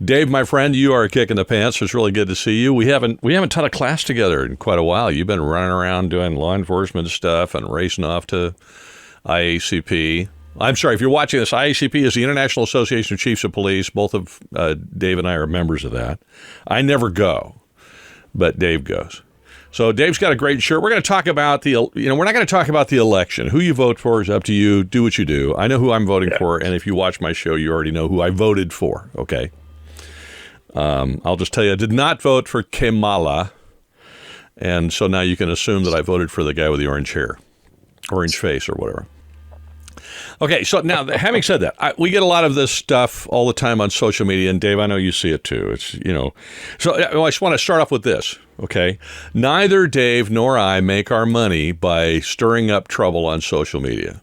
Dave, my friend, you are a kick in the pants. It's really good to see you. We haven't taught a class together in quite a while. You've been running around doing law enforcement stuff and racing off to IACP. I'm sorry, if you're watching this, IACP is the International Association of Chiefs of Police. Both of Dave and I are members of that. I never go, but Dave goes. So Dave's got a great shirt. We're going to talk about we're not going to talk about the election. Who you vote for is up to you. Do what you do. I know who I'm voting for, and if you watch my show, you already know who I voted for, okay? I'll just tell you, I did not vote for Kamala, and so now you can assume that I voted for the guy with the orange hair, orange face, or whatever. Okay, so now, having said that, we get a lot of this stuff all the time on social media, and Dave, I know you see it too. It's, so I just want to start off with this, okay? Neither Dave nor I make our money by stirring up trouble on social media.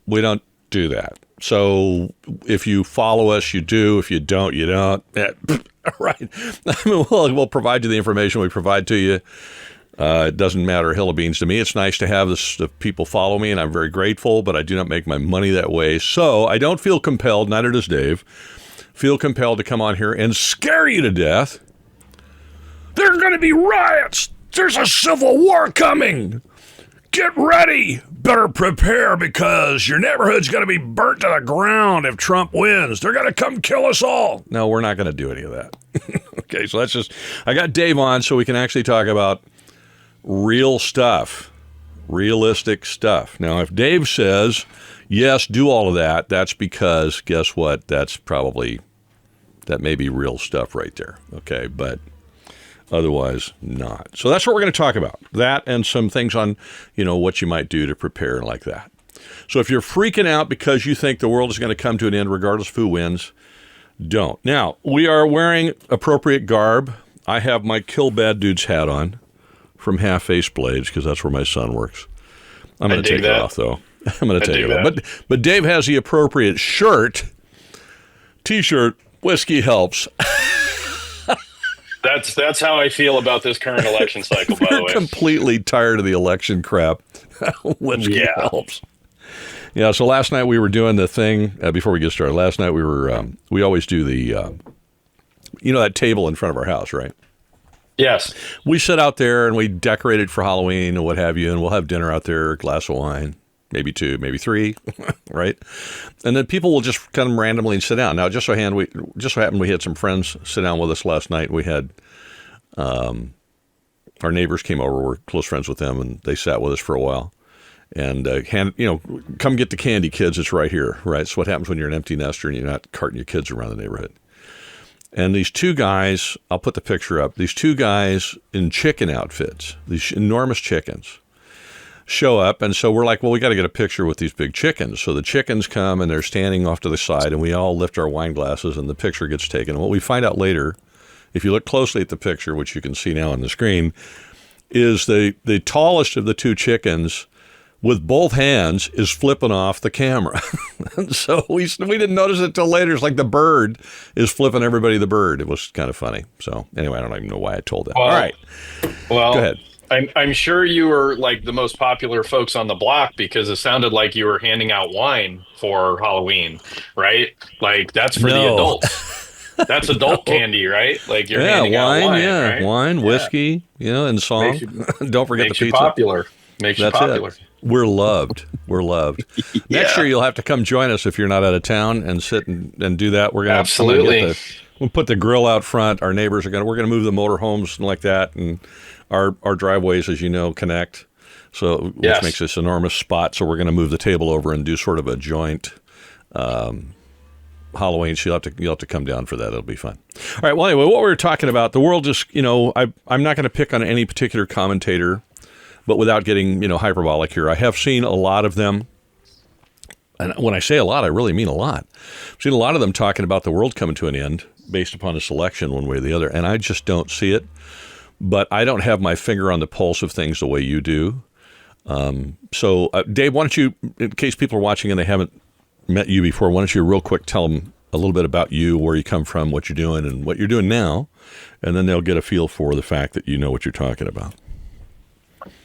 We don't do that. So if you follow us, you do. If you don't, you don't. Right. I mean, we'll provide you the information we provide to you. It doesn't matter a hill of beans to me. It's nice to have this, people follow me, and I'm very grateful, but I do not make my money that way. So I don't feel compelled, neither does Dave, feel compelled to come on here and scare you to death. There are going to be riots. There's a civil war coming. Get ready. Better prepare because your neighborhood's going to be burnt to the ground if Trump wins. They're going to come kill us all. No, we're not going to do any of that. Okay, so that's just, I got Dave on so we can actually talk about real stuff, realistic stuff. Now, if Dave says, yes, do all of that, that's because, guess what? That may be real stuff right there. Okay, but otherwise not. So that's what we're going to talk about. That and some things on, what you might do to prepare like that. So if you're freaking out because you think the world is going to come to an end regardless of who wins, don't. Now, we are wearing appropriate garb. I have my Kill Bad Dudes hat on from Half Face Blades because that's where my son works. I'm going to take it off, though. I'm going to take it off. But Dave has the appropriate shirt, T-shirt, Whiskey Helps. That's how I feel about this current election cycle, by the way. We're completely tired of the election crap. Whiskey Helps. Yeah, so last night we were doing the thing, before we get started, last night we always do the, that table in front of our house, right? Yes. We sit out there and we decorate it for Halloween and what have you, and we'll have dinner out there, a glass of wine, maybe 2, maybe 3, right? And then people will just come randomly and sit down. Now, just so happened we had some friends sit down with us last night. We had our neighbors came over. We're close friends with them, and they sat with us for a while. And come get the candy, kids. It's right here, right? It's what happens when you're an empty nester and you're not carting your kids around the neighborhood. And these two guys, I'll put the picture up, these two guys in chicken outfits, these enormous chickens, show up. And so we're like, well, we got to get a picture with these big chickens. So the chickens come and they're standing off to the side and we all lift our wine glasses and the picture gets taken. And what we find out later, if you look closely at the picture, which you can see now on the screen, is the tallest of the two chickens with both hands is flipping off the camera. So we didn't notice it till later. It's like the bird is flipping everybody the bird. It was kind of funny. So anyway, I don't even know why I told that. Well, all right. Well, go ahead. I'm sure you were like the most popular folks on the block because it sounded like you were handing out wine for Halloween, right? Like that's for the adults. That's adult candy, right? Like you're handing out wine, right? Wine, whiskey, and song. Don't forget the pizza. Popular. Makes you popular. It. We're loved. We're loved. Next year, you'll have to come join us if you're not out of town and sit and do that. We're going to absolutely. We'll put the grill out front. Our neighbors we're going to move the motorhomes and like that, and our driveways, as you know, connect. So which makes this enormous spot. So we're going to move the table over and do sort of a joint Halloween. So you'll have to come down for that. It'll be fun. All right. Well, anyway, what we were talking about, the world just I'm not going to pick on any particular commentator. But without getting, hyperbolic here, I have seen a lot of them. And when I say a lot, I really mean a lot. I've seen a lot of them talking about the world coming to an end based upon this election one way or the other. And I just don't see it. But I don't have my finger on the pulse of things the way you do. So, Dave, why don't you, in case people are watching and they haven't met you before, why don't you real quick tell them a little bit about you, where you come from, what you're doing, and what you're doing now. And then they'll get a feel for the fact that you know what you're talking about.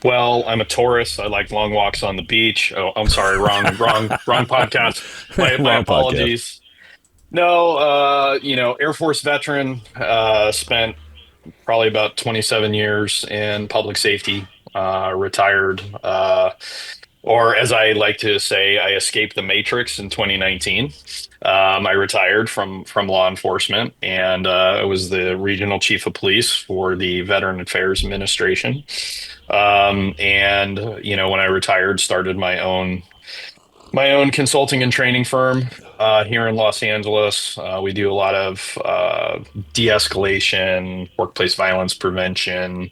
Well, I'm a Taurus. I like long walks on the beach. Oh, I'm sorry, wrong podcast. My apologies. No, Air Force veteran, spent probably about 27 years in public safety, retired, or as I like to say, I escaped the matrix in 2019. I retired from law enforcement, and I was the regional chief of police for the Veteran Affairs Administration. And when I retired, started my own consulting and training firm here in Los Angeles. We do a lot of de-escalation, workplace violence prevention,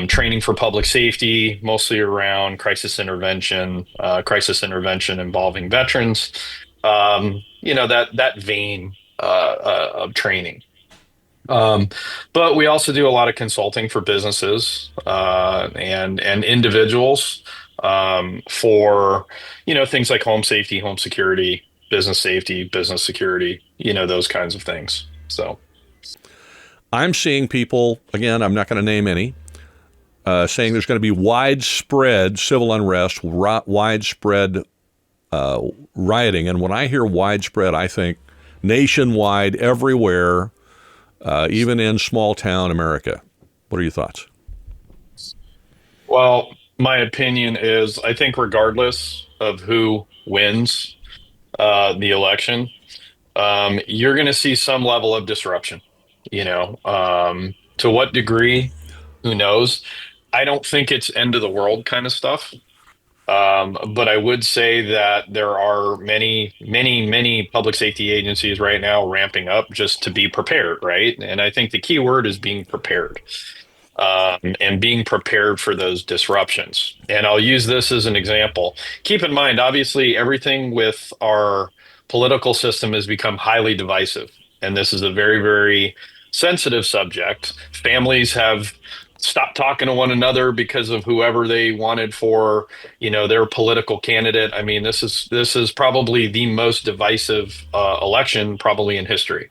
training for public safety, mostly around crisis intervention involving veterans. That vein of training. Um, but we also do a lot of consulting for businesses and individuals for things like home safety, home security, business safety, business security, those kinds of things. So I'm seeing people, again, I'm not going to name any, saying there's going to be widespread civil unrest, widespread rioting. And when I hear widespread, I think nationwide, everywhere, even in small town America. What are your thoughts? well, my opinion is I think regardless of who wins the election, you're going to see some level of disruption. To what degree, who knows? I don't think it's end of the world kind of stuff. But I would say that there are many, many, many public safety agencies right now ramping up just to be prepared, right? And I think the key word is being prepared, and being prepared for those disruptions. And I'll use this as an example. Keep in mind, obviously, everything with our political system has become highly divisive. And this is a very, very sensitive subject. Families have stopped talking to one another because of whoever they wanted for, their political candidate. I mean, this is probably the most divisive election probably in history.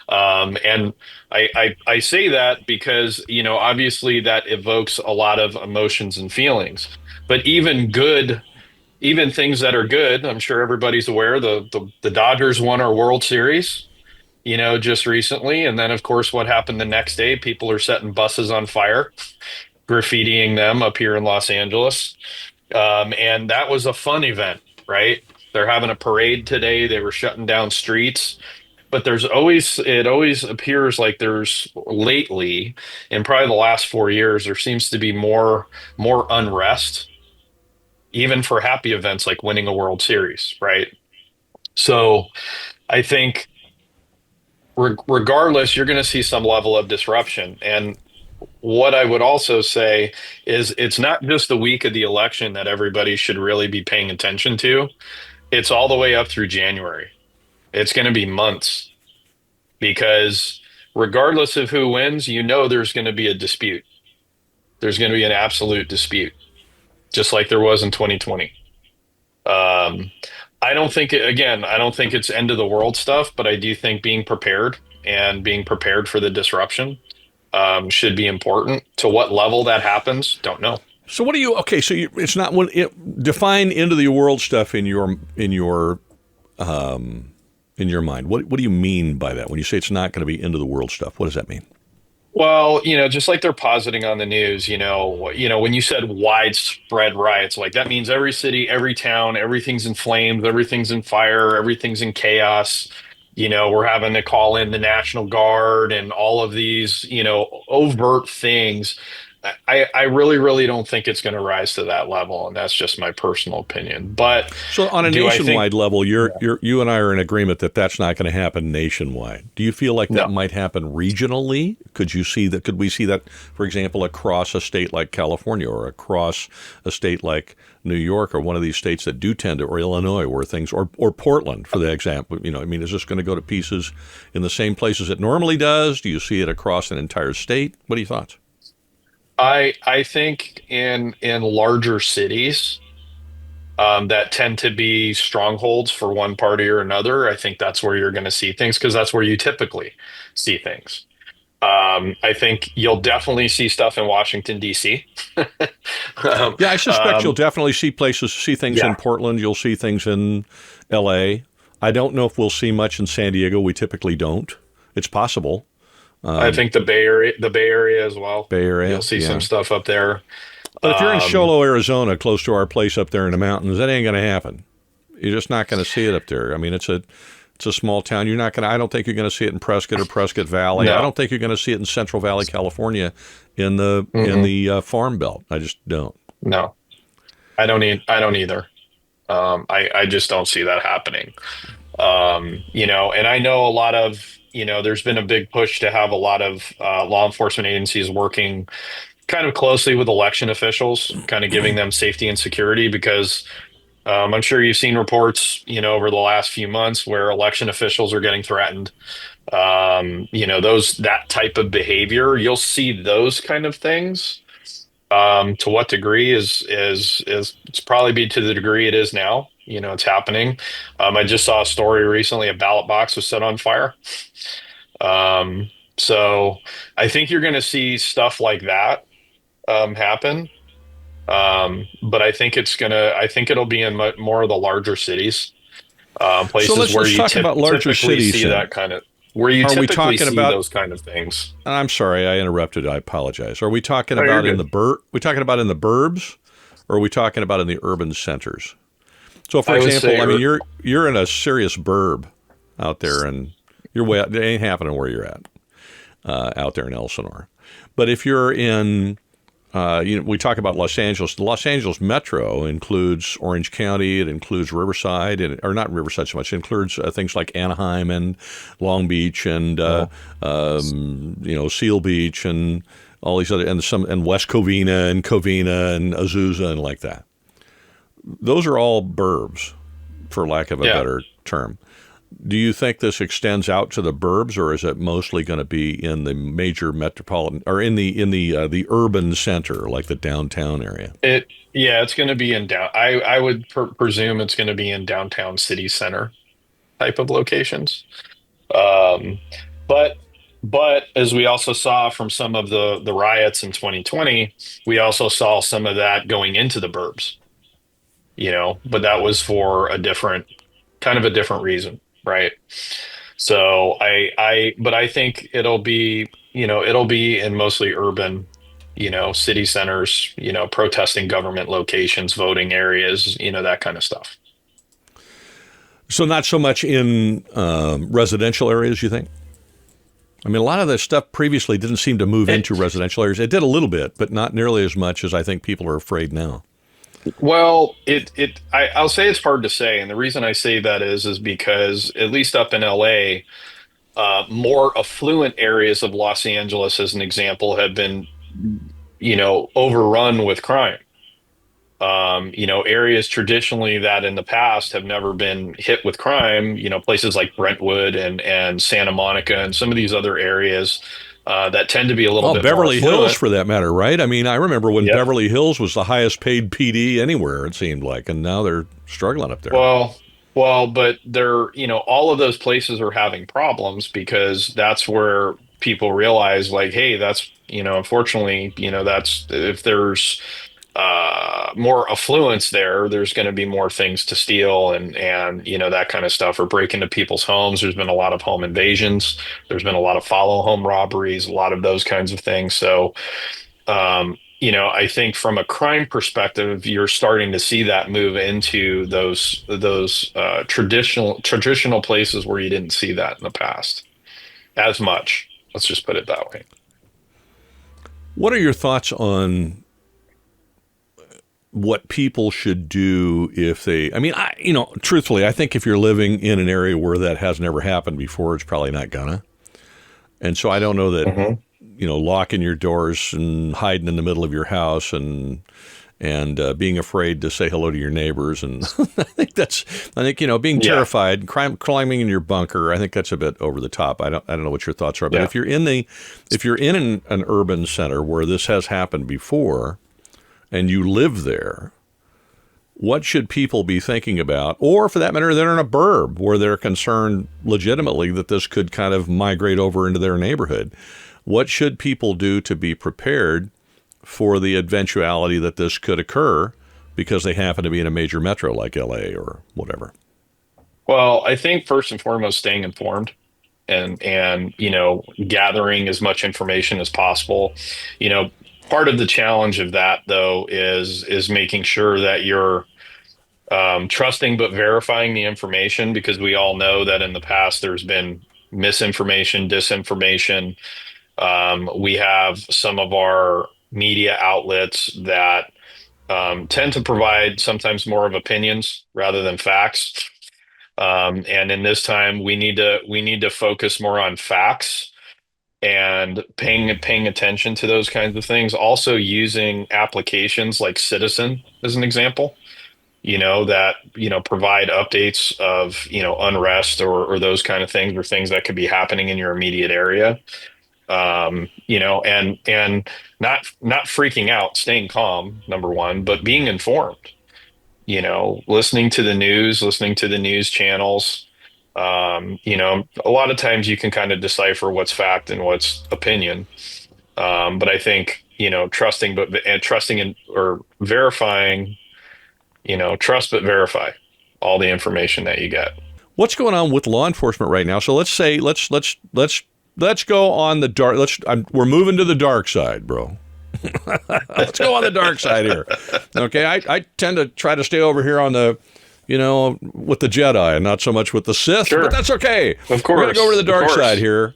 And I say that because, obviously that evokes a lot of emotions and feelings. But even things that are good, I'm sure everybody's aware the Dodgers won our World Series, just recently. And then, of course, what happened the next day? People are setting buses on fire, graffitiing them up here in Los Angeles. And that was a fun event, right? They're having a parade today. They were shutting down streets, but it always appears like there's lately, in probably the last 4 years, there seems to be more unrest, even for happy events like winning a World Series, right? So I think regardless, you're going to see some level of disruption. And what I would also say is it's not just the week of the election that everybody should really be paying attention to. It's all the way up through January. It's going to be months because regardless of who wins, there's going to be a dispute. There's going to be an absolute dispute, just like there was in 2020. Um, I don't think it's end of the world stuff, but I do think being prepared and being prepared for the disruption should be important. To what level that happens, don't know. So what do you? Okay, so it's not when define into the world stuff in your mind. What do you mean by that when you say it's not going to be into the world stuff? What does that mean? Well, just like they're positing on the news, when you said widespread riots, like that means every city, every town, everything's in flames, everything's in fire, everything's in chaos. We're having to call in the National Guard and all of these, overt things. I really, really don't think it's going to rise to that level, and that's just my personal opinion. But So on a do I think? nationwide level, Yeah. you and I are in agreement that that's not going to happen nationwide. Do you feel like that No. might happen regionally? Could you see that? Could we see that, for example, across a state like California or across a state like New York or one of these states that do tend to, or Illinois, where things, or Portland, for the example, I mean, is this going to go to pieces in the same places it normally does? Do you see it across an entire state? What are your thoughts? I think in larger cities, that tend to be strongholds for one party or another. I think that's where you're going to see things because that's where you typically see things. I think you'll definitely see stuff in Washington, D.C. um, Yeah, I suspect you'll um, definitely see things yeah, in Portland. You'll see things in L.A. I don't know if we'll see much in San Diego. We typically don't. It's possible. I think the Bay Area as well. Bay Area, You'll see some yeah. stuff up there. But if you're in Um, Sholo, Arizona, close to our place up there in the mountains, that ain't going to happen. You're just not going to see it up there. I mean, it's a small town. You're not going to. I don't think you're going to see it in Prescott or Prescott Valley. I no. don't think you're going to see it in Central Valley, California, in the Farm Belt. I just don't. No. I don't either. I just don't see that happening. And I know a lot of, there's been a big push to have a lot of law enforcement agencies working kind of closely with election officials, kind of giving them safety and security because I'm sure you've seen reports, over the last few months where election officials are getting threatened. That type of behavior, you'll see those kind of things. To what degree is it's probably be to the degree it is now. It's happening. I just saw a story recently. A ballot box was set on fire. So I think you're going to see stuff like that happen. But I think it'll be in more of the larger cities, So places where let's you talk about larger typically cities. see Then. that kind of where you Are we typically talking see about? those kind of things. I'm sorry, I interrupted. I apologize. Are we talking Oh, you're about in good. We talking about in the burbs, or are we talking about in the urban centers? So, for I would example, say, I mean, you're in a serious burb out there, and you're way out, it ain't happening where you're at out there in Elsinore. But if you're in we talk about Los Angeles. The Los Angeles Metro includes Orange County. It includes Riverside, or not Riverside so much. It includes things like Anaheim and Long Beach and Seal Beach and all these other and West Covina and Azusa and like that. Those are all burbs, for lack of a better term. Do you think this extends out to the burbs, or is it mostly going to be in the major metropolitan, or in the urban center, like the downtown area? It's going to be in down. I would presume it's going to be in downtown city center type of locations. Um, but as we also saw from some of the riots in 2020, we also saw some of that going into the burbs. But that was for a different reason, right? So but I think it'll be in mostly urban, city centers, protesting government locations, voting areas, that kind of stuff. So not so much in residential areas, you think? I mean, a lot of this stuff previously didn't seem to move into residential areas. It did a little bit, but not nearly as much as I think people are afraid now. Well, I'll say it's hard to say, and the reason I say that is because at least up in LA, more affluent areas of Los Angeles, as an example, have been, overrun with crime. Areas traditionally that in the past have never been hit with crime, places like Brentwood and Santa Monica and some of these other areas that tend to be a little bit more Beverly Hills, affluent. for that matter, right? I mean, I remember when Yep. Beverly Hills was the highest paid PD anywhere, it seemed like, and now they're struggling up there. But all of those places are having problems because that's where people realize, like, hey, that's, unfortunately, that's if there's more affluence there's going to be more things to steal and that kind of stuff, or break into people's homes. There's been a lot of home invasions. There's been a lot of follow home robberies, a lot of those kinds of things. So I think from a crime perspective, you're starting to see that move into those traditional places where you didn't see that in the past as much. Let's just put it that way. What are your thoughts on what people should do if they, I mean, truthfully, I think if you're living in an area where that has never happened before, it's probably not gonna. And so I don't know that, locking your doors and hiding in the middle of your house and being afraid to say hello to your neighbors. And I think being terrified, climbing in your bunker, I think that's a bit over the top. I don't know what your thoughts are, but if you're in an urban center where this has happened before, and you live there, what should people be thinking about? Or for that matter, they're in a burb where they're concerned legitimately that this could kind of migrate over into their neighborhood. What should people do to be prepared for the eventuality that this could occur because they happen to be in a major metro like LA or whatever? Well, I think first and foremost, staying informed and gathering as much information as possible. You know, part of the challenge of that though is making sure that you're trusting but verifying the information, because we all know that in the past there's been misinformation, disinformation. We have some of our media outlets that tend to provide sometimes more of opinions rather than facts. And in this time, we need to focus more on facts and paying attention to those kinds of things. Also, using applications like Citizen as an example, that provide updates of unrest or those kind of things, or things that could be happening in your immediate area. And not freaking out, staying calm, number one, but being informed. Listening to the news, listening to the news channels. A lot of times you can kind of decipher what's fact and what's opinion. But I think, trusting in or verifying, trust but verify all the information that you get. What's going on with law enforcement right now? So let's say let's go on the dark. We're moving to the dark side, bro. Let's go on the dark side here. Okay, I tend to try to stay over here on the, with the Jedi and not so much with the Sith, Sure. but that's okay. Of We're going to course. go over to the dark Of course. side here.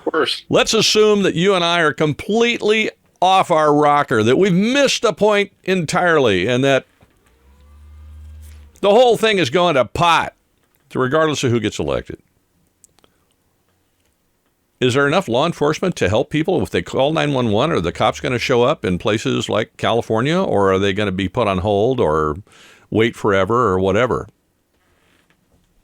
Of course. Let's assume that you and I are completely off our rocker, that we've missed a point entirely, and that the whole thing is going to pot, regardless of who gets elected. Is there enough law enforcement to help people? If they call 911, are the cops going to show up in places like California, or are they going to be put on hold or wait forever or whatever?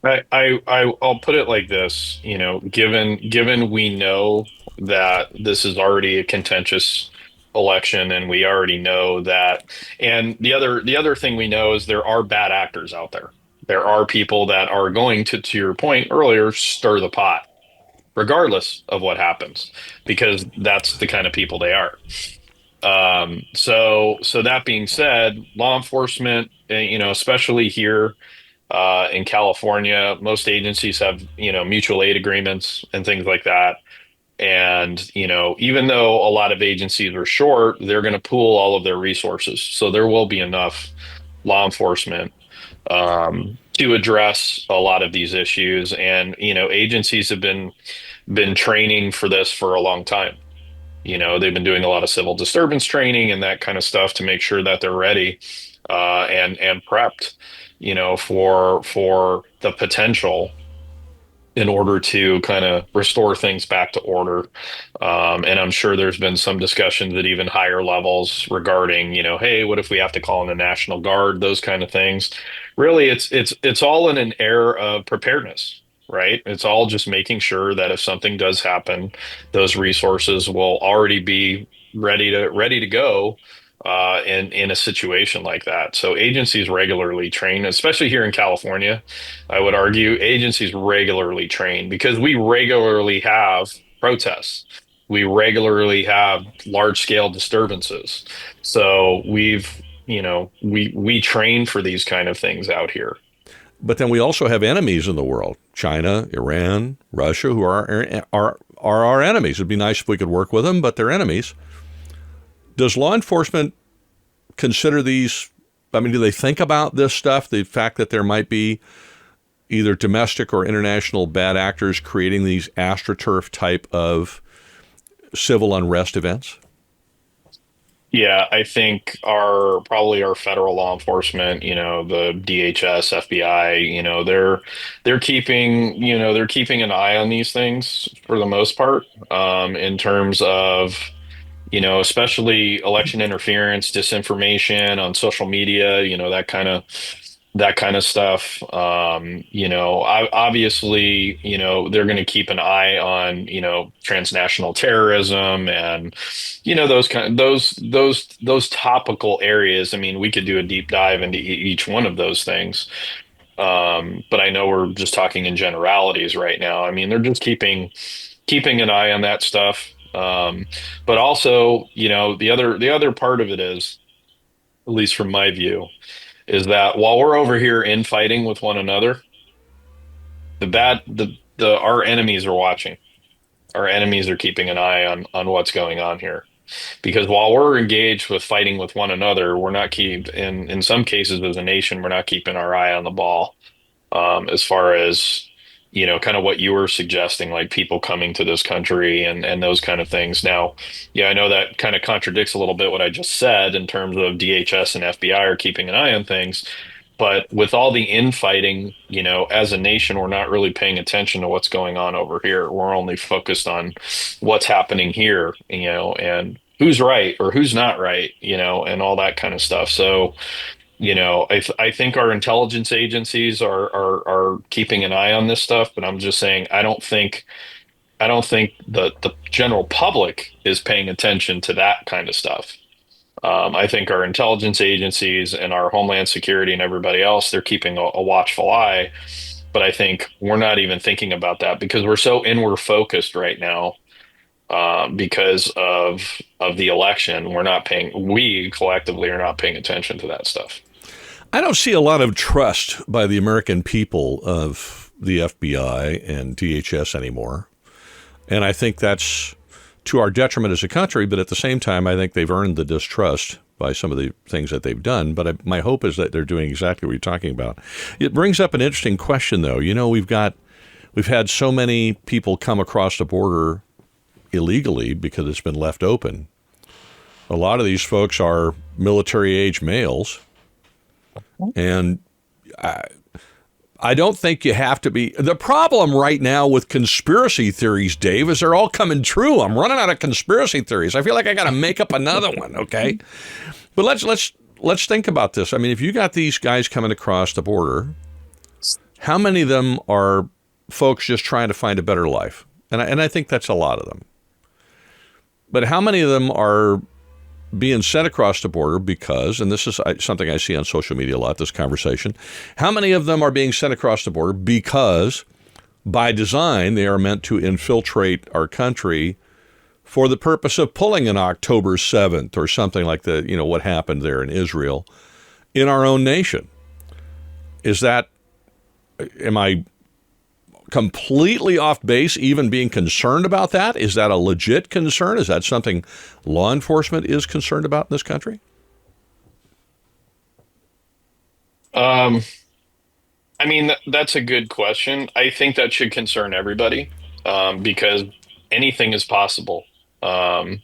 I'll put it like this, given we know that this is already a contentious election, and we already know that, and the other thing we know is there are bad actors out there. There are people that are going to your point earlier, stir the pot, regardless of what happens, because that's the kind of people they are. So that being said, law enforcement, especially here in California, most agencies have, mutual aid agreements and things like that. And, even though a lot of agencies are short, they're going to pool all of their resources. So there will be enough law enforcement to address a lot of these issues. And, agencies have been training for this for a long time. They've been doing a lot of civil disturbance training and that kind of stuff to make sure that they're ready and prepped, for the potential, in order to kind of restore things back to order. And I'm sure there's been some discussions at even higher levels regarding, hey, what if we have to call in the National Guard, those kind of things. Really, it's all in an air of preparedness, right? It's all just making sure that if something does happen, those resources will already be ready to go in a situation like that. So agencies regularly train, especially here in California. I would argue agencies regularly train because we regularly have protests. We regularly have large scale disturbances. So we train for these kind of things out here. But then we also have enemies in the world: China, Iran, Russia, who are our enemies. It'd be nice if we could work with them, but they're enemies. Does law enforcement consider these? I mean, do they think about this stuff? The fact that there might be either domestic or international bad actors creating these AstroTurf type of civil unrest events? Yeah, I think our federal law enforcement, the DHS, FBI, they're keeping an eye on these things for the most part, in terms of, especially election interference, disinformation on social media, that kind of stuff. Obviously, they're going to keep an eye on, transnational terrorism and, those topical areas. I mean, we could do a deep dive into each one of those things. But I know we're just talking in generalities right now. I mean, they're just keeping an eye on that stuff. But also, the other part of it is, at least from my view, is that while we're over here infighting with one another, our enemies are watching. Our enemies are keeping an eye on what's going on here. Because while we're engaged with fighting with one another, we're not keep in some cases as a nation, we're not keeping our eye on the ball. As far as kind of what you were suggesting, like people coming to this country and those kind of things. Now, yeah, I know that kind of contradicts a little bit what I just said in terms of DHS and FBI are keeping an eye on things. But with all the infighting, as a nation, we're not really paying attention to what's going on over here. We're only focused on what's happening here, and who's right or who's not right, and all that kind of stuff. So, I think our intelligence agencies are keeping an eye on this stuff, but I'm just saying I don't think the general public is paying attention to that kind of stuff. I think our intelligence agencies and our Homeland Security and everybody else, they're keeping a watchful eye. But I think we're not even thinking about that because we're so inward focused right now, because of the election. We collectively are not paying attention to that stuff. I don't see a lot of trust by the American people of the FBI and DHS anymore. And I think that's to our detriment as a country, but at the same time, I think they've earned the distrust by some of the things that they've done. But my hope is that they're doing exactly what you're talking about. It brings up an interesting question, though. We've had so many people come across the border illegally because it's been left open. A lot of these folks are military-age males, and I don't think you have to be. The problem right now with conspiracy theories, Dave, is they're all coming true. I'm running out of conspiracy theories. I feel like I got to make up another one. Okay, but let's think about this. I mean, if you got these guys coming across the border, how many of them are folks just trying to find a better life? And I think that's a lot of them. But how many of them are being sent across the border because, and this is something I see on social media a lot, this conversation, how many of them are being sent across the border because by design they are meant to infiltrate our country for the purpose of pulling an October 7th or something like what happened there in Israel in our own nation? Am I completely off base even being concerned about that? Is that a legit concern? Is that something law enforcement is concerned about in this country? I mean, that's a good question. I think that should concern everybody, because anything is possible. Um,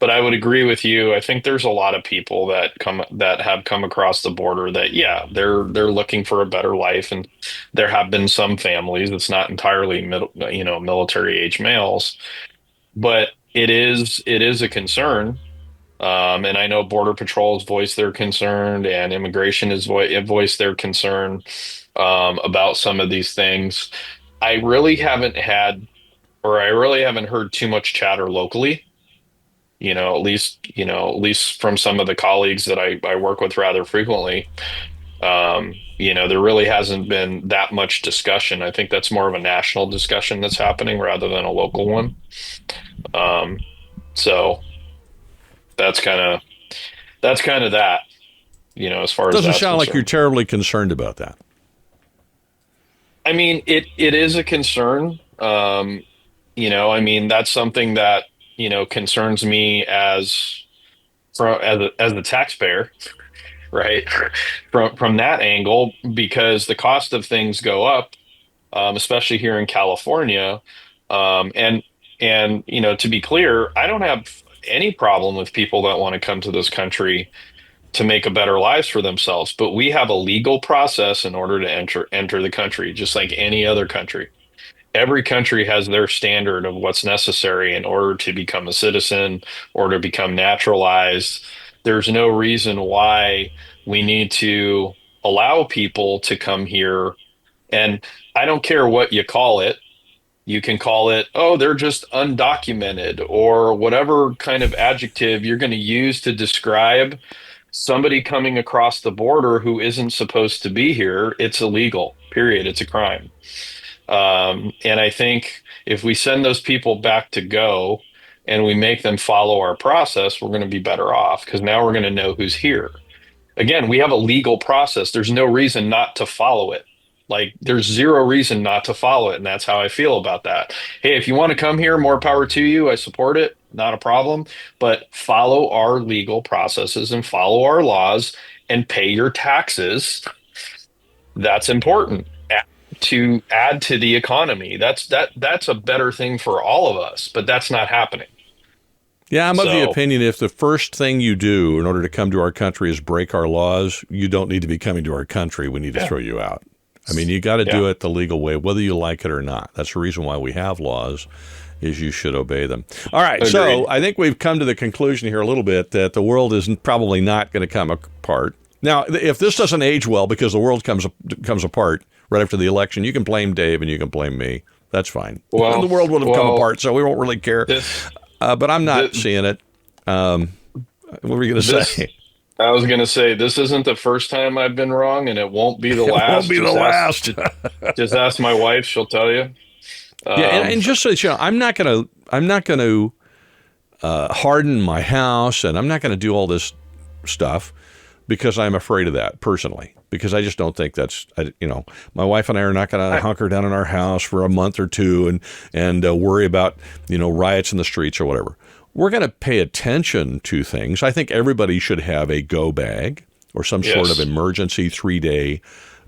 but I would agree with you. I think there's a lot of people that have come across the border that, yeah, they're looking for a better life, and there have been some families. It's not entirely military age males, but it is a concern. And I know Border Patrol has voiced their concern, and Immigration has voiced their concern, about some of these things. I really haven't had, or I really haven't heard too much chatter locally. At least from some of the colleagues that I work with rather frequently. There really hasn't been that much discussion. I think that's more of a national discussion that's happening rather than a local one. Um, so that's kind of that, as far as Doesn't that's sound like you're concerned. terribly concerned about that. I mean, it is a concern. I mean, that's something that, concerns me as a taxpayer, right? From that angle, because the cost of things go up, especially here in California. And to be clear, I don't have any problem with people that want to come to this country to make a better lives for themselves, but we have a legal process in order to enter the country, just like any other country. Every country has their standard of what's necessary in order to become a citizen or to become naturalized. There's no reason why we need to allow people to come here. And I don't care what you call it. You can call it, oh, they're just undocumented, or whatever kind of adjective you're going to use to describe somebody coming across the border who isn't supposed to be here. It's illegal, period. It's a crime. And I think if we send those people back to go and we make them follow our process, we're going to be better off because now we're going to know who's here. Again, we have a legal process. There's no reason not to follow it. Like there's zero reason not to follow it, and that's how I feel about that. Hey, if you want to come here, more power to you. I support it, not a problem. But follow our legal processes and follow our laws and pay your taxes. That's important to add to the economy. That's a better thing for all of us, but that's not happening. Yeah, I'm of the So, opinion if the first thing you do in order to come to our country is break our laws, you don't need to be coming to our country. We need to yeah, throw you out. I mean, you got to yeah, do it the legal way, whether you like it or not. That's the reason why we have laws, is you should obey them. All right, so agreed. I think we've come to the conclusion here a little bit that the world is probably not going to come apart. Now, if this doesn't age well because the world comes apart right after the election, you can blame Dave and you can blame me. That's fine. The Well, world would have come well, apart, so we won't really care. this, But I'm not this, seeing it. What were you going to this say? I was going to say this isn't the first time I've been wrong, and it won't be the It won't last. be the last. Just ask my wife; she'll tell you. Yeah, Um, and just so you know, I'm not going to harden my house, and I'm not going to do all this stuff because I'm afraid of that personally. Because I just don't think that's, my wife and I are not going to hunker down in our house for a month or two and worry about, riots in the streets or whatever. We're going to pay attention to things. I think everybody should have a go bag or some sort of yes. emergency 3-day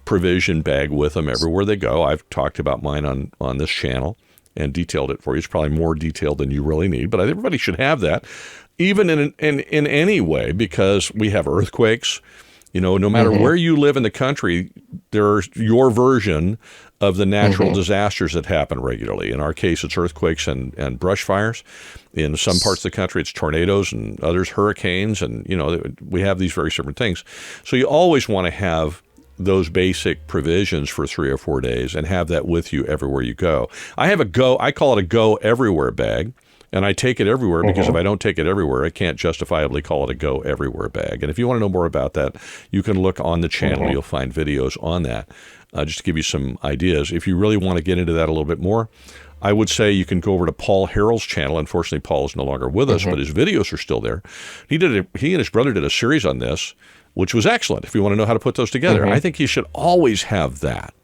provision bag with them everywhere they go. I've talked about mine on this channel and detailed it for you. It's probably more detailed than you really need, but everybody should have that, even in any way, because we have earthquakes. No matter where you live in the country, there's your version of the natural disasters that happen regularly. In our case, it's earthquakes and brush fires. In some parts of the country, it's tornadoes and others hurricanes. And, we have these very different things. So you always want to have those basic provisions for 3 or 4 days and have that with you everywhere you go. I call it a go everywhere bag. And I take it everywhere because if I don't take it everywhere, I can't justifiably call it a go everywhere bag. And if you want to know more about that, you can look on the channel. You'll find videos on that, just to give you some ideas. If you really want to get into that a little bit more, I would say you can go over to Paul Harrell's channel. Unfortunately, Paul is no longer with us, but his videos are still there. He and his brother did a series on this, which was excellent. If you want to know how to put those together, I think you should always have that.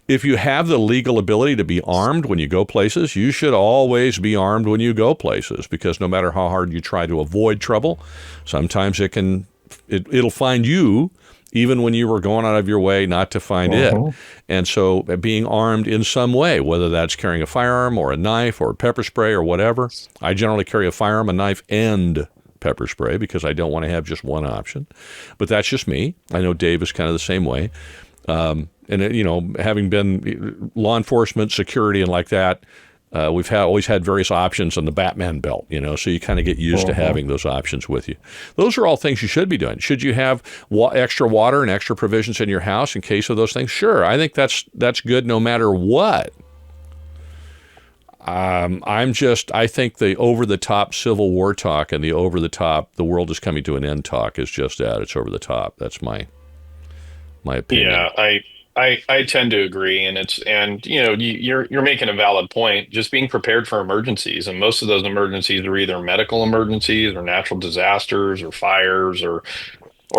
If you have the legal ability to be armed when you go places, you should always be armed when you go places, because no matter how hard you try to avoid trouble, sometimes it'll find you even when you were going out of your way not to find it. And so being armed in some way, whether that's carrying a firearm or a knife or pepper spray or whatever, I generally carry a firearm, a knife, and pepper spray because I don't want to have just one option. But that's just me. I know Dave is kind of the same way. And having been law enforcement, security, and like that, we've always had various options on the Batman belt, so you kind of get used to having those options with you. Those are all things you should be doing. Should you have extra water and extra provisions in your house in case of those things? Sure. I think that's good no matter what. I think the over-the-top Civil War talk and the over-the-top the world is coming to an end talk is just that. It's over the top. That's my opinion. Yeah, I tend to agree, and you're making a valid point. Just being prepared for emergencies, and most of those emergencies are either medical emergencies or natural disasters or fires or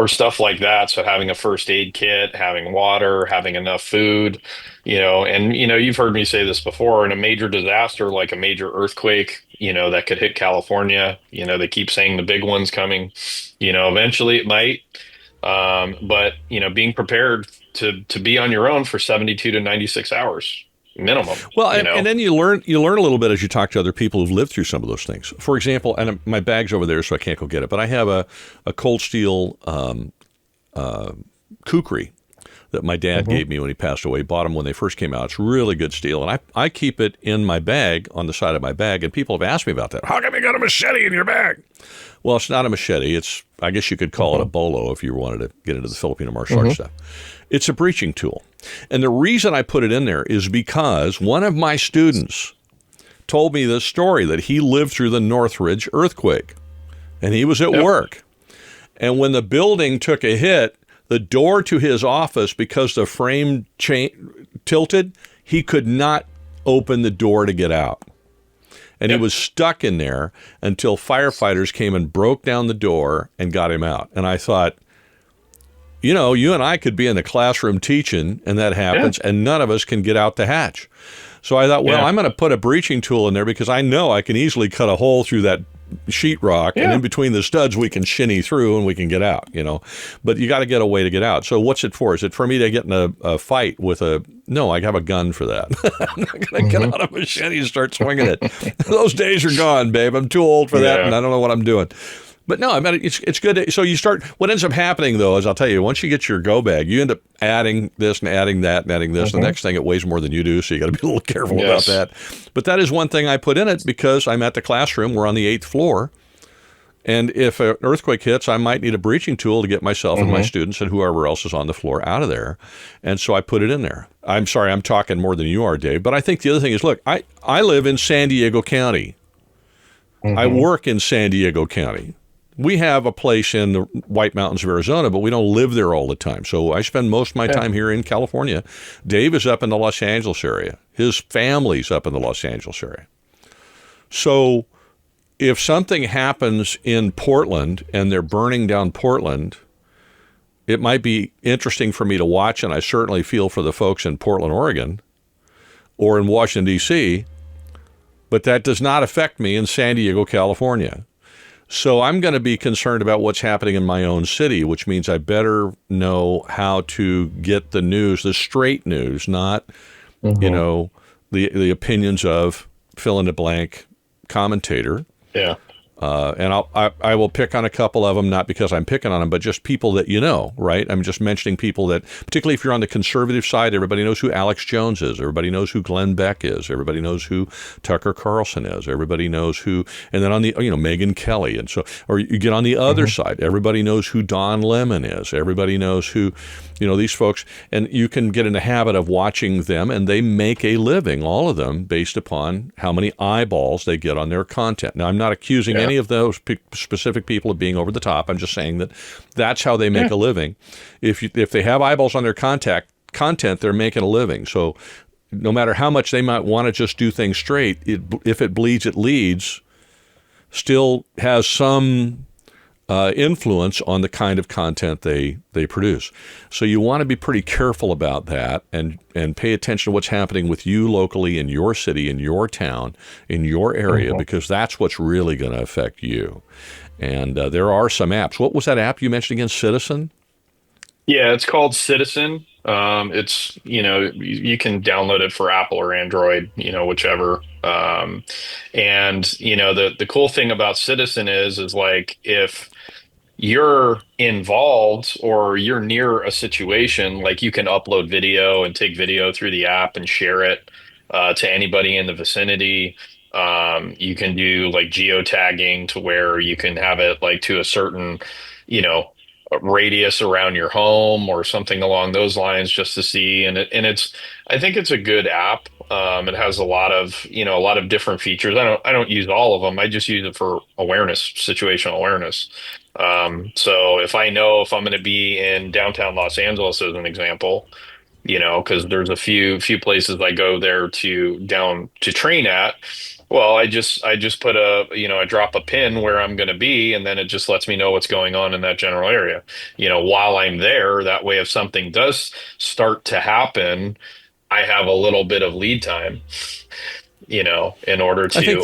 stuff like that. So having a first aid kit, having water, having enough food, and you've heard me say this before. In a major disaster like a major earthquake, that could hit California, they keep saying the big one's coming. Eventually it might. But being prepared to be on your own for 72 to 96 hours minimum. Well, and then you learn a little bit as you talk to other people who've lived through some of those things. For example, and my bag's over there, so I can't go get it, but I have a cold steel kukri that my dad gave me when he passed away. Bought them when they first came out. It's really good steel, and I keep it in my bag on the side of my bag. And people have asked me about that. How come you got a machete in your bag? Well, it's not a machete. I guess you could call it a bolo if you wanted to get into the Filipino martial arts stuff. It's a breaching tool. And the reason I put it in there is because one of my students told me this story that he lived through the Northridge earthquake, and he was at work. And when the building took a hit, the door to his office, because the frame tilted, he could not open the door to get out. And he was stuck in there until firefighters came and broke down the door and got him out. And I thought, you know, you and I could be in the classroom teaching, and that happens, and none of us can get out the hatch. So I thought, well, I'm going to put a breaching tool in there because I know I can easily cut a hole through that sheetrock, and in between the studs we can shinny through and we can get out, you know. But you got to get a way to get out. So what's it for? Is it for me to get in a fight with a? No, I have a gun for that. I'm not going to get out of a machete and start swinging it. Those days are gone, babe. I'm too old for that, and I don't know what I'm doing. But no, I mean, it's good. So you start, what ends up happening, though, is I'll tell you, once you get your go bag, you end up adding this and adding that and adding this. The next thing, it weighs more than you do, so you got to be a little careful about that. But that is one thing I put in it because I'm at the classroom. We're on the 8th floor. And if an earthquake hits, I might need a breaching tool to get myself and my students and whoever else is on the floor out of there. And so I put it in there. I'm sorry, I'm talking more than you are, Dave. But I think the other thing is, look, I live in San Diego County. I work in San Diego County. We have a place in the White Mountains of Arizona, but we don't live there all the time. So I spend most of my time here in California. Dave is up in the Los Angeles area. His family's up in the Los Angeles area. So if something happens in Portland and they're burning down Portland, it might be interesting for me to watch, and I certainly feel for the folks in Portland, Oregon, or in Washington, D.C., but that does not affect me in San Diego, California. So I'm going to be concerned about what's happening in my own city, which means I better know how to get the news, the straight news, not, you know, the opinions of fill in the blank commentator. Yeah. And I will pick on a couple of them, not because I'm picking on them, but just people that you know, right? I'm just mentioning people that, particularly if you're on the conservative side, everybody knows who Alex Jones is. Everybody knows who Glenn Beck is. Everybody knows who Tucker Carlson is. Everybody knows who, and then on the, you know, Megyn Kelly. And so, or you get on the other side, everybody knows who Don Lemon is. Everybody knows who, you know, these folks, and you can get in the habit of watching them, and they make a living, all of them, based upon how many eyeballs they get on their content. Now, I'm not accusing any of those specific people of being over the top. I'm just saying that that's how they make a living. If they have eyeballs on their content, they're making a living. So no matter how much they might want to just do things straight, if it bleeds, it leads, still has some influence on the kind of content they produce. So you want to be pretty careful about that and pay attention to what's happening with you locally in your city, in your town, in your area, because that's what's really going to affect you. And there are some apps. What was that app you mentioned again, Citizen? Yeah, it's called Citizen. It's, you know, you can download it for Apple or Android, you know, whichever. And, you know, the cool thing about Citizen is like, if you're involved or you're near a situation, like you can upload video and take video through the app and share it to anybody in the vicinity. You can do like geotagging to where you can have it like to a certain, you know, radius around your home or something along those lines, just to see. And it's, I think it's a good app. It has a lot of, you know, a lot of different features. I don't use all of them. I just use it for awareness, situational awareness. So if I know if I'm going to be in downtown Los Angeles, as an example, you know, because there's a few places I go there to train at. Well, I just put I drop a pin where I'm going to be, and then it just lets me know what's going on in that general area, you know, while I'm there. That way, if something does start to happen, I have a little bit of lead time, you know, in order to I think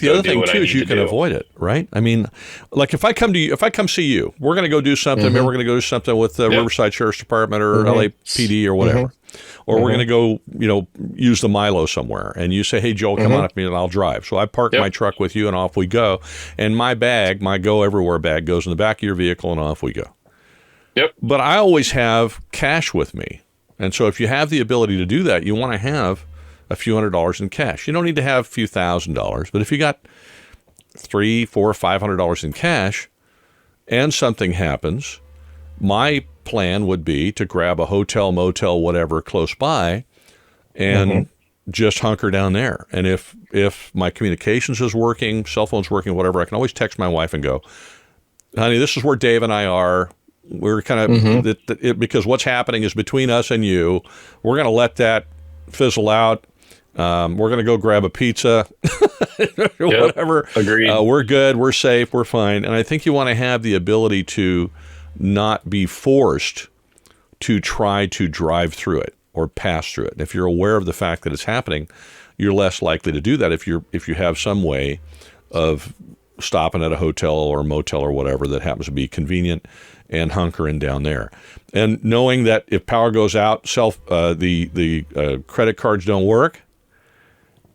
the other thing too is you can avoid it, right? I mean, like if I come see you, we're going to go do something. Maybe we're going to go do something with the Riverside Sheriff's Department or LAPD or whatever. Or we're going to go, you know, use the Milo somewhere. And you say, hey, Joel, come on up with me and I'll drive. So I park my truck with you and off we go. And my bag, my Go Everywhere bag, goes in the back of your vehicle and off we go. Yep. But I always have cash with me. And so if you have the ability to do that, you want to have a few $100s in cash. You don't need to have a few $1,000s. But if you got $300, $400, $500 in cash and something happens, my plan would be to grab a hotel, motel, whatever close by and just hunker down there. And if my communications is working, cell phone's working, whatever, I can always text my wife and go, honey, this is where Dave and I are. We're kind of, because what's happening is between us and you. We're going to let that fizzle out. We're going to go grab a pizza, whatever. Agreed. We're good. We're safe. We're fine. And I think you want to have the ability to not be forced to try to drive through it or pass through it. And if you're aware of the fact that it's happening, you're less likely to do that if you have some way of stopping at a hotel or motel or whatever that happens to be convenient and hunkering down there. And knowing that if power goes out, the credit cards don't work,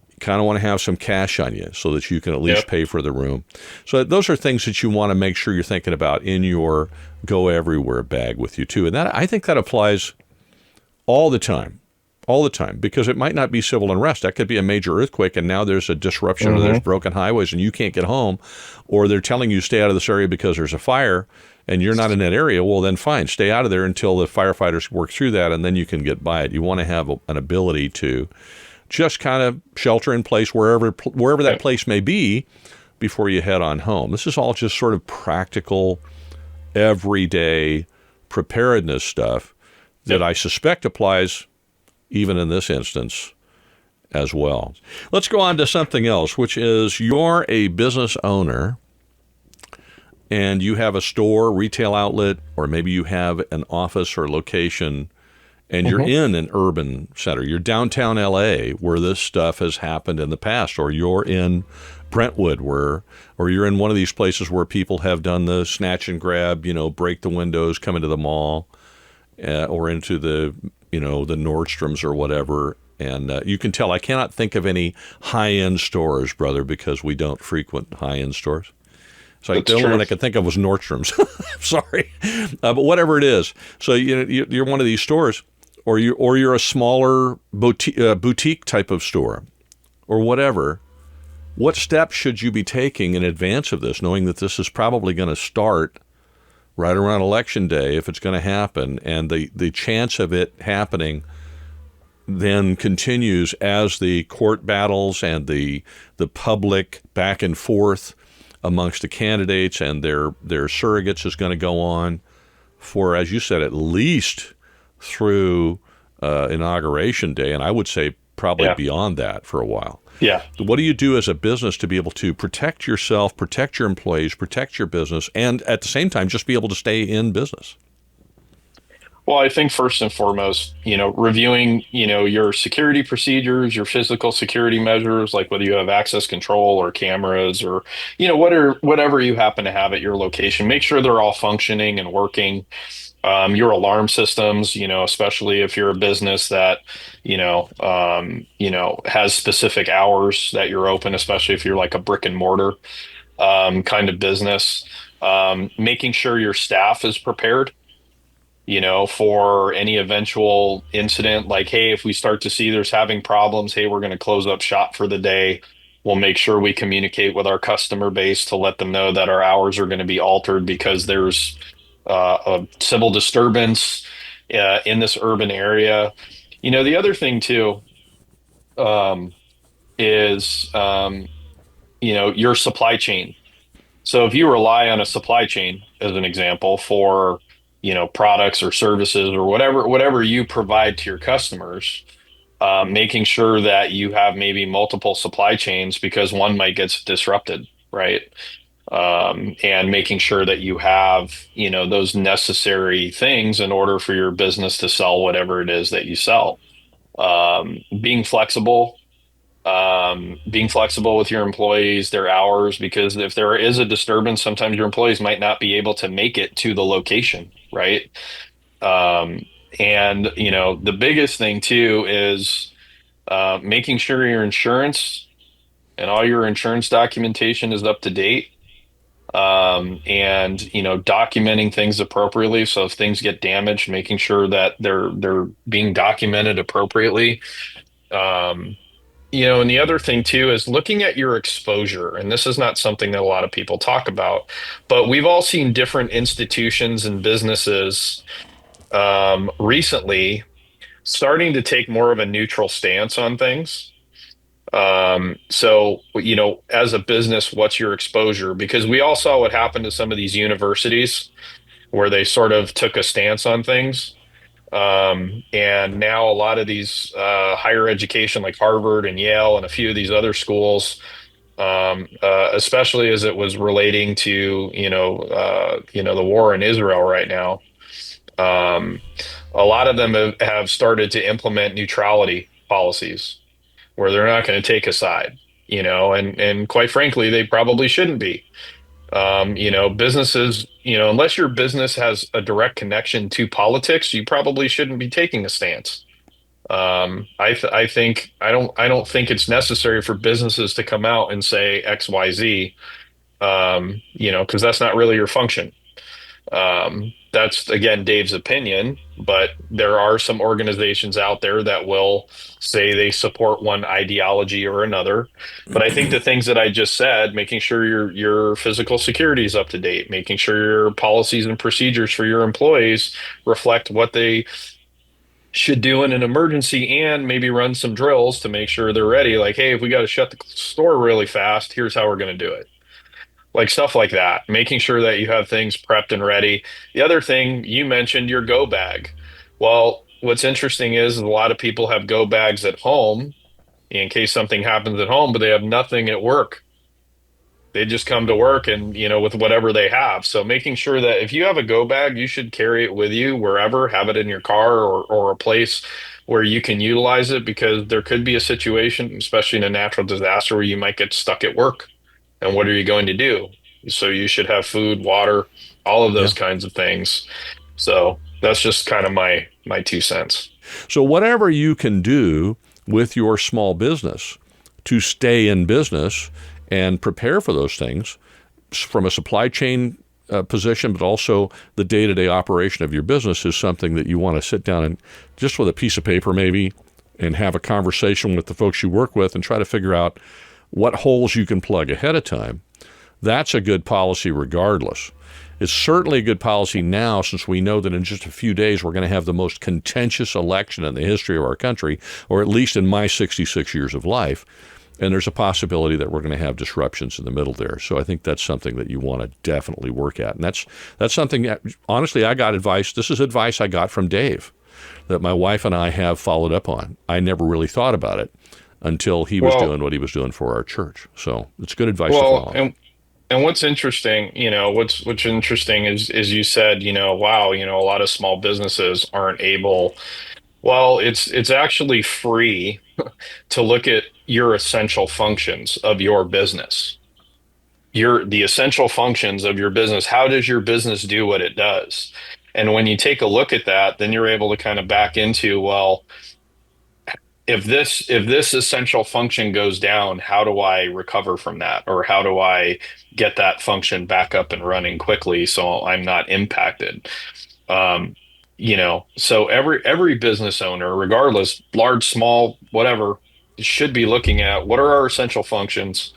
you kind of want to have some cash on you so that you can at least pay for the room. So those are things that you want to make sure you're thinking about in your go everywhere bag with you too. And that, I think that applies all the time, because it might not be civil unrest. That could be a major earthquake, and now there's a disruption, or there's broken highways, and you can't get home, or they're telling you stay out of this area because there's a fire, and you're not in that area. Well, then fine, stay out of there until the firefighters work through that, and then you can get by it. You want to have an ability to just kind of shelter in place wherever that place may be before you head on home. This is all just sort of practical, everyday preparedness stuff that I suspect applies even in this instance as well. Let's go on to something else, which is you're a business owner and you have a store, retail outlet, or maybe you have an office or location, and you're in an urban center. You're downtown LA where this stuff has happened in the past, or you're in Brentwood or you're in one of these places where people have done the snatch and grab, break the windows, come into the mall, or into the Nordstroms or whatever. And you can tell I cannot think of any high-end stores, brother, because we don't frequent high-end stores. So the only one I could think of was Nordstrom's. Sorry. But whatever it is. So you're one of these stores, or you're a smaller boutique type of store or whatever. What steps should you be taking in advance of this, knowing that this is probably going to start right around Election Day if it's going to happen, and the chance of it happening then continues as the court battles and the public back and forth amongst the candidates and their surrogates is going to go on for, as you said, at least through Inauguration Day, and I would say probably beyond that for a while. Yeah. What do you do as a business to be able to protect yourself, protect your employees, protect your business, and at the same time just be able to stay in business? Well, I think first and foremost, reviewing, your security procedures, your physical security measures, like whether you have access control or cameras or, whatever you happen to have at your location, make sure they're all functioning and working. Your alarm systems, especially if you're a business that, has specific hours that you're open, especially if you're like a brick and mortar kind of business, making sure your staff is prepared, for any eventual incident. Like, hey, if we start to see there's having problems, hey, we're going to close up shop for the day. We'll make sure we communicate with our customer base to let them know that our hours are going to be altered because there's a civil disturbance in this urban area. The other thing too is your supply chain. So if you rely on a supply chain, as an example, for products or services or whatever you provide to your customers, making sure that you have maybe multiple supply chains because one might get disrupted, right? And making sure that you have, those necessary things in order for your business to sell whatever it is that you sell. Being flexible, with your employees, their hours, because if there is a disturbance, sometimes your employees might not be able to make it to the location, right? And the biggest thing too is making sure your insurance and all your insurance documentation is up to date. And documenting things appropriately. So if things get damaged, making sure that they're being documented appropriately. And the other thing too is looking at your exposure. And this is not something that a lot of people talk about, but we've all seen different institutions and businesses recently starting to take more of a neutral stance on things. So, as a business, what's your exposure? Because we all saw what happened to some of these universities where they sort of took a stance on things. And now a lot of these higher education like Harvard and Yale and a few of these other schools especially as it was relating to, the war in Israel right now. Um, a lot of them have started to implement neutrality policies where they're not going to take a side, and quite frankly, they probably shouldn't be. Businesses, unless your business has a direct connection to politics, you probably shouldn't be taking a stance. I think I don't think it's necessary for businesses to come out and say XYZ, because that's not really your function. That's again Dave's opinion, but there are some organizations out there that will say they support one ideology or another. But I think the things that I just said, making sure your physical security is up to date, making sure your policies and procedures for your employees reflect what they should do in an emergency, and maybe run some drills to make sure they're ready. Like, hey, if we got to shut the store really fast, here's how we're going to do it, like stuff like that, making sure that you have things prepped and ready. The other thing you mentioned, your go bag. Well, what's interesting is a lot of people have go bags at home in case something happens at home, but they have nothing at work. They just come to work and, with whatever they have. So making sure that if you have a go bag, you should carry it with you wherever, have it in your car or a place where you can utilize it, because there could be a situation, especially in a natural disaster, where you might get stuck at work. And what are you going to do? So you should have food, water, all of Yeah. those kinds of things. So that's just kind of my 2 cents. So whatever you can do with your small business to stay in business and prepare for those things from a supply chain position, but also the day-to-day operation of your business, is something that you want to sit down and just with a piece of paper maybe and have a conversation with the folks you work with and try to figure out what holes you can plug ahead of time. That's a good policy regardless. It's certainly a good policy now, since we know that in just a few days we're going to have the most contentious election in the history of our country, or at least in my 66 years of life. And there's a possibility that we're going to have disruptions in the middle there. So I think that's something that you want to definitely work at. And that's something that, honestly, I got advice. This is advice I got from Dave that my wife and I have followed up on. I never really thought about it until he was doing what he was doing for our church. So it's good advice to follow. And what's interesting, what's interesting is you said, wow, a lot of small businesses aren't able. Well, it's actually free to look at your essential functions of your business. The essential functions of your business. How does your business do what it does? And when you take a look at that, then you're able to kind of back into, well, if this essential function goes down, how do I recover from that? Or how do I get that function back up and running quickly so I'm not impacted? Um, so every business owner, regardless, large, small, whatever, should be looking at what are our essential functions?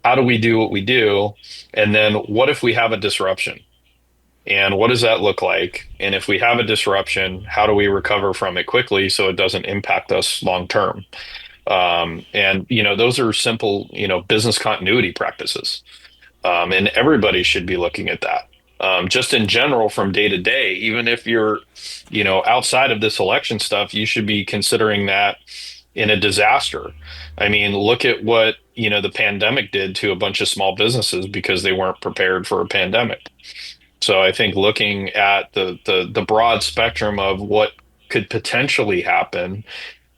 How do we do what we do? And then what if we have a disruption? And what does that look like? And if we have a disruption, how do we recover from it quickly so it doesn't impact us long term? And those are simple, business continuity practices. And everybody should be looking at that. Just in general, from day to day, even if you're, outside of this election stuff, you should be considering that in a disaster. I mean, look at what, the pandemic did to a bunch of small businesses because they weren't prepared for a pandemic. So I think looking at the broad spectrum of what could potentially happen,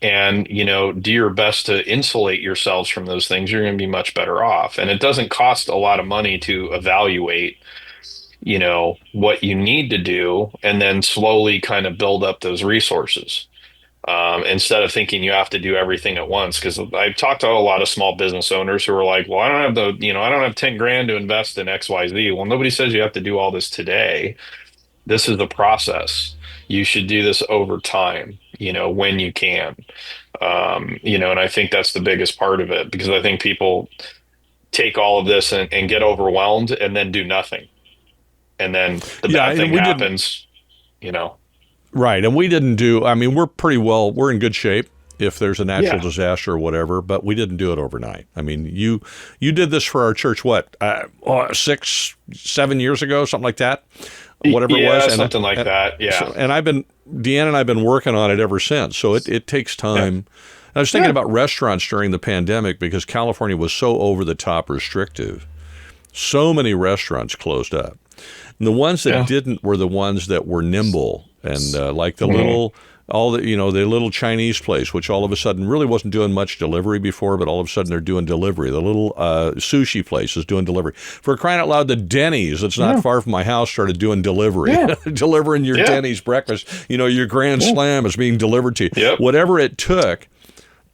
and do your best to insulate yourselves from those things, you're going to be much better off. And it doesn't cost a lot of money to evaluate what you need to do, and then slowly kind of build up those resources, instead of thinking you have to do everything at once. Because I've talked to a lot of small business owners who are like, well, I don't have I don't have 10 grand to invest in XYZ. Well, nobody says you have to do all this today. This is the process. You should do this over time, when you can. And I think that's the biggest part of it, because I think people take all of this and get overwhelmed and then do nothing. And then the bad thing happens, Right. And we didn't do, I mean, we're in good shape if there's a natural disaster or whatever, but we didn't do it overnight. I mean, you did this for our church, 6, 7 years ago, something like that, whatever it was. Something like that. Yeah. Deanna and I've been working on it ever since. So it takes time. I was thinking about restaurants during the pandemic because California was so over the top restrictive. So many restaurants closed up. And the ones that didn't were the ones that were nimble and like the little, the little Chinese place, which all of a sudden really wasn't doing much delivery before, but all of a sudden they're doing delivery. The little sushi place is doing delivery. For crying out loud, the Denny's that's not far from my house started doing delivery, delivering your Denny's breakfast. Your Grand Slam is being delivered to you. Yep. Whatever it took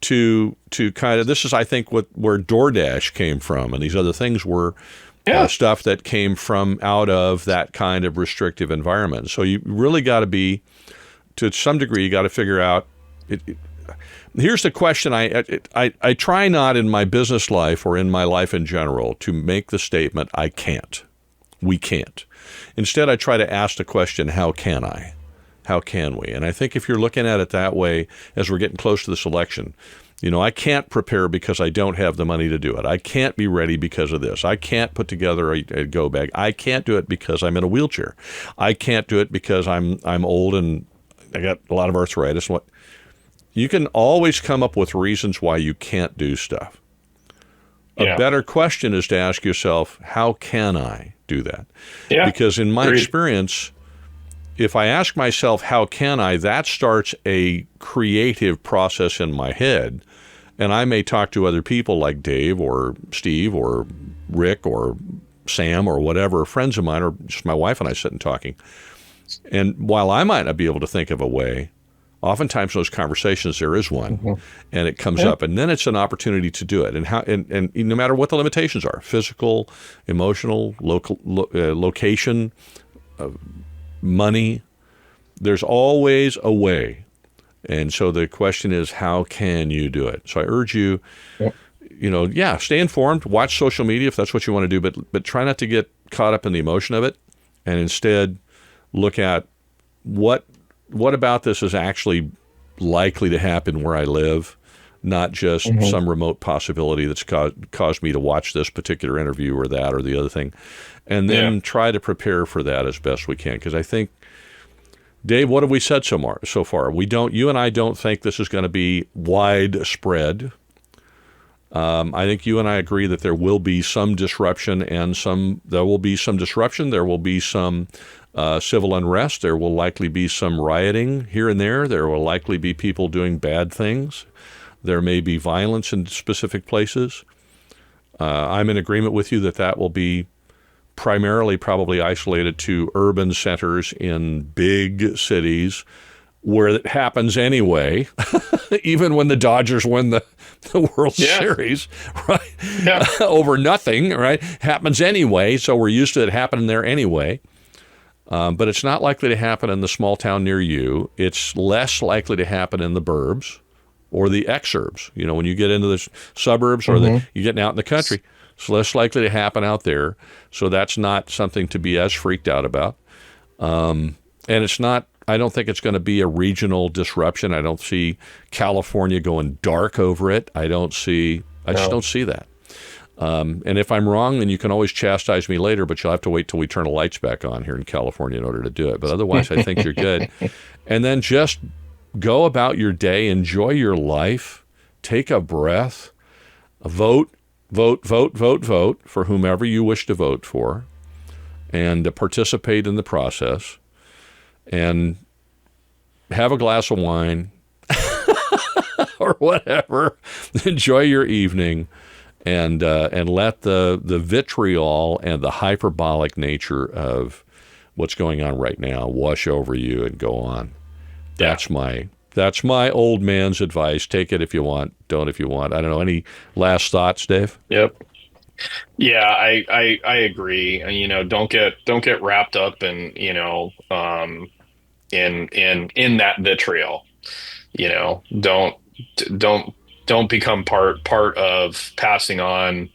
to kind of, this is, I think, where DoorDash came from, and these other things were stuff that came from out of that kind of restrictive environment. So you really got to be, to some degree, you got to figure out. Here's the question: I try not in my business life or in my life in general to make the statement I can't, we can't. Instead, I try to ask the question, how can I? How can we? And I think if you're looking at it that way, as we're getting close to this election, I can't prepare because I don't have the money to do it. I can't be ready because of this. I can't put together a go bag. I can't do it because I'm in a wheelchair. I can't do it because I'm old and I got a lot of arthritis. You can always come up with reasons why you can't do stuff. A better question is to ask yourself, how can I do that? Yeah. Because in my experience, if I ask myself, how can I, that starts a creative process in my head. And I may talk to other people like Dave or Steve or Rick or Sam or whatever, friends of mine, or just my wife and I sitting talking. And while I might not be able to think of a way, oftentimes in those conversations there is one, and it comes up, and then it's an opportunity to do it. And no matter what the limitations are, physical, emotional, location, money, there's always a way. And so the question is, how can you do it? So I urge you, stay informed, watch social media if that's what you want to do, but try not to get caught up in the emotion of it, and instead look at what about this is actually likely to happen where I live, not just some remote possibility that's caused me to watch this particular interview or that or the other thing. And then try to prepare for that as best we can. Because I think, Dave, what have we said so far? You and I don't think this is going to be widespread. I think you and I agree that there will be some disruption there will be some civil unrest. There will likely be some rioting here and there. There will likely be people doing bad things. There may be violence in specific places. I'm in agreement with you that will be primarily probably isolated to urban centers in big cities where it happens anyway, even when the Dodgers win the World Series, right? Yeah. Over nothing, right? Happens anyway, so we're used to it happening there anyway. But it's not likely to happen in the small town near you. It's less likely to happen in the burbs or the exurbs. When you get into the suburbs or you're getting out in the country, it's less likely to happen out there. So that's not something to be as freaked out about. And it's not, I don't think it's going to be a regional disruption. I don't see California going dark over it. I just don't see that. And if I'm wrong, then you can always chastise me later, but you'll have to wait till we turn the lights back on here in California in order to do it. But otherwise, I think you're good. And then just go about your day, enjoy your life, take a breath, vote for whomever you wish to vote for, and participate in the process, and have a glass of wine or whatever. Enjoy your evening. And let the vitriol and the hyperbolic nature of what's going on right now wash over you and go on. That's my old man's advice. Take it if you want, don't if you want. I don't know. Any last thoughts, Dave? Yep. Yeah, I agree. Don't get wrapped up in in that vitriol. Don't become part of passing on,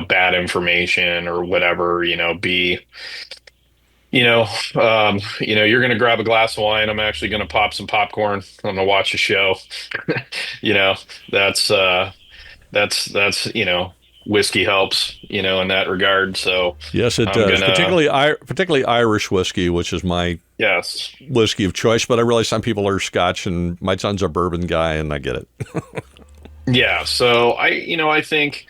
bad information or whatever. You're going to grab a glass of wine. I'm actually going to pop some popcorn. I'm going to watch a show. That's whiskey helps, in that regard. So yes, it does. Particularly Irish whiskey, which is my whiskey of choice. But I realize some people are Scotch, and my son's a bourbon guy, and I get it. Yeah. So I think,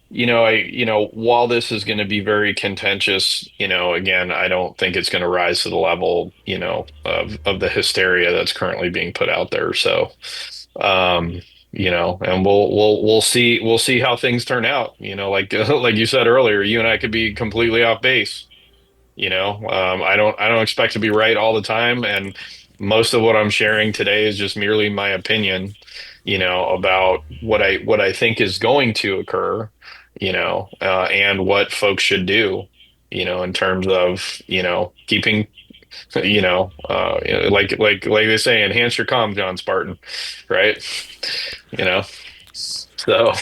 while this is going to be very contentious, again, I don't think it's going to rise to the level, of the hysteria that's currently being put out there. So, um, and we'll see how things turn out. Like like you said earlier, you and I could be completely off base. I don't expect to be right all the time, and most of what I'm sharing today is just merely my opinion, about what I think is going to occur, and what folks should do, in terms of, keeping, like they say, enhance your comm, John Spartan, right? You know, so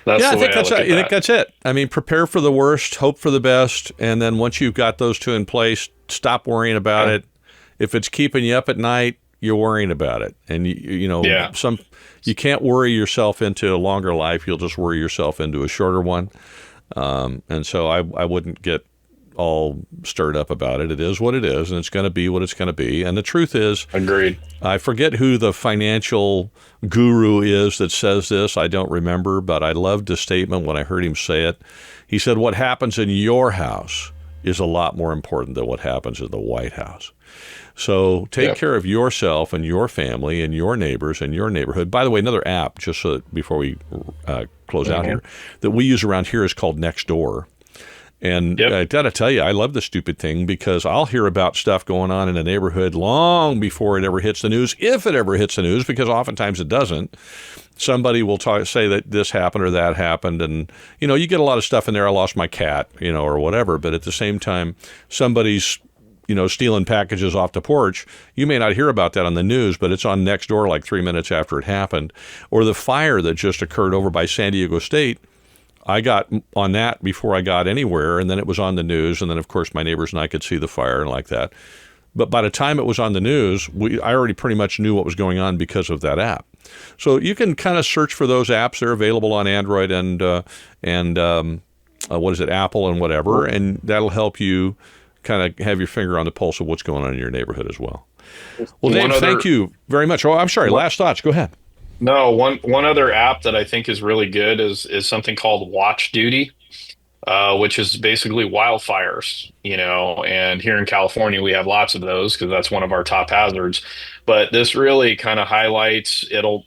that's Yeah, the way I look I at think that. that's it. I mean, prepare for the worst, hope for the best, and then once you've got those two in place, stop worrying about Yeah. it. If it's keeping you up at night, you're worrying about it, and Yeah. you can't worry yourself into a longer life. You'll just worry yourself into a shorter one. And so I wouldn't get all stirred up about it. It is what it is, and it's going to be what it's going to be. And the truth is, Agreed. I forget who the financial guru is that says this. I don't remember, but I loved the statement when I heard him say it. He said, "What happens in your house is a lot more important than what happens in the White House." So take Yeah. care of yourself and your family and your neighbors and your neighborhood. By the way, another app, just so that before we close out Hmm. here, that we use around here is called Nextdoor. And Yep. I got to tell you, I love the stupid thing because I'll hear about stuff going on in a neighborhood long before it ever hits the news, if it ever hits the news, because oftentimes it doesn't. Somebody will say that this happened or that happened. And, you get a lot of stuff in there. I lost my cat, or whatever. But at the same time, somebody's stealing packages off the porch. You may not hear about that on the news, but it's on Nextdoor like 3 minutes after it happened. Or the fire that just occurred over by San Diego State. I got on that before I got anywhere, and then it was on the news, and then of course my neighbors and I could see the fire and like that. But by the time it was on the news, I already pretty much knew what was going on because of that app. So you can kind of search for those apps. They're available on Android and what is it, Apple and whatever, and that'll help you kind of have your finger on the pulse of what's going on in your neighborhood as well. Well, One Dave, thank other, you very much. Oh, I'm sorry. what, Last thoughts. Go ahead. no, one other app that I think is really good is something called Watch Duty, which is basically wildfires, and here in California we have lots of those because that's one of our top hazards. But this really kind of highlights, it'll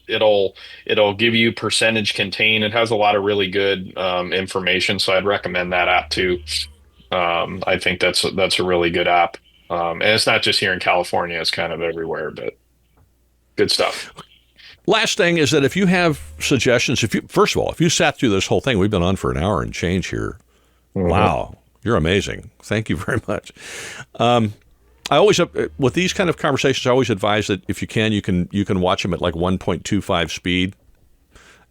give you percentage contain. It has a lot of really good information, so I'd recommend that app too. I think that's a really good app. And it's not just here in California, it's kind of everywhere, but good stuff. Last thing is that if you have suggestions, first of all, if you sat through this whole thing, we've been on for an hour and change here. Hmm. Wow, you're amazing. Thank you very much. I always with these kind of conversations, I always advise that if you can, you can watch them at like 1.25 speed.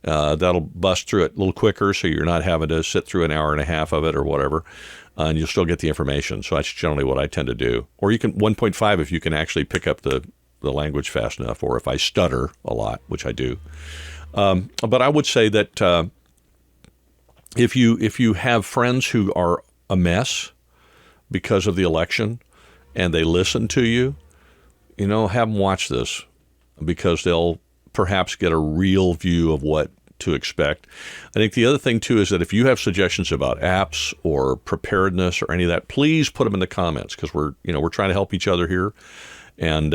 That'll bust through it a little quicker, so you're not having to sit through an hour and a half of it or whatever, and you'll still get the information. So that's generally what I tend to do. Or you can 1.5 if you can actually pick up the language fast enough, or if I stutter a lot, which I do. But I would say that if you have friends who are a mess because of the election and they listen to you, have them watch this because they'll perhaps get a real view of what to expect. I think the other thing too is that if you have suggestions about apps or preparedness or any of that, please put them in the comments because we're trying to help each other here, and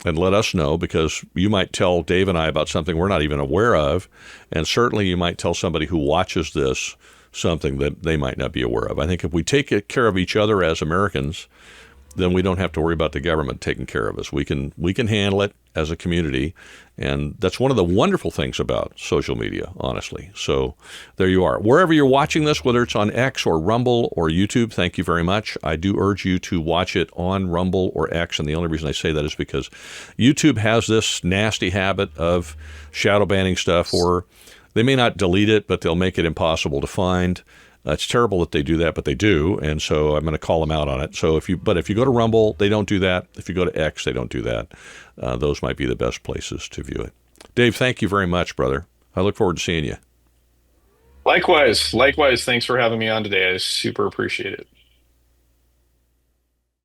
let us know because you might tell Dave and I about something we're not even aware of, and certainly you might tell somebody who watches this something that they might not be aware of. I think if we take care of each other as Americans, then we don't have to worry about the government taking care of us. We can handle it as a community, and that's one of the wonderful things about social media, honestly. So there you are. Wherever you're watching this, whether it's on X or Rumble or YouTube, thank you very much. I do urge you to watch it on Rumble or X, and the only reason I say that is because YouTube has this nasty habit of shadow banning stuff, or they may not delete it, but they'll make it impossible to find. It's terrible that they do that, but they do, and so I'm going to call them out on it. So if you go to Rumble, they don't do that. If you go to X, they don't do that. Those might be the best places to view it. Dave, thank you very much, brother. I look forward to seeing you. Likewise, likewise. Thanks for having me on today. I super appreciate it.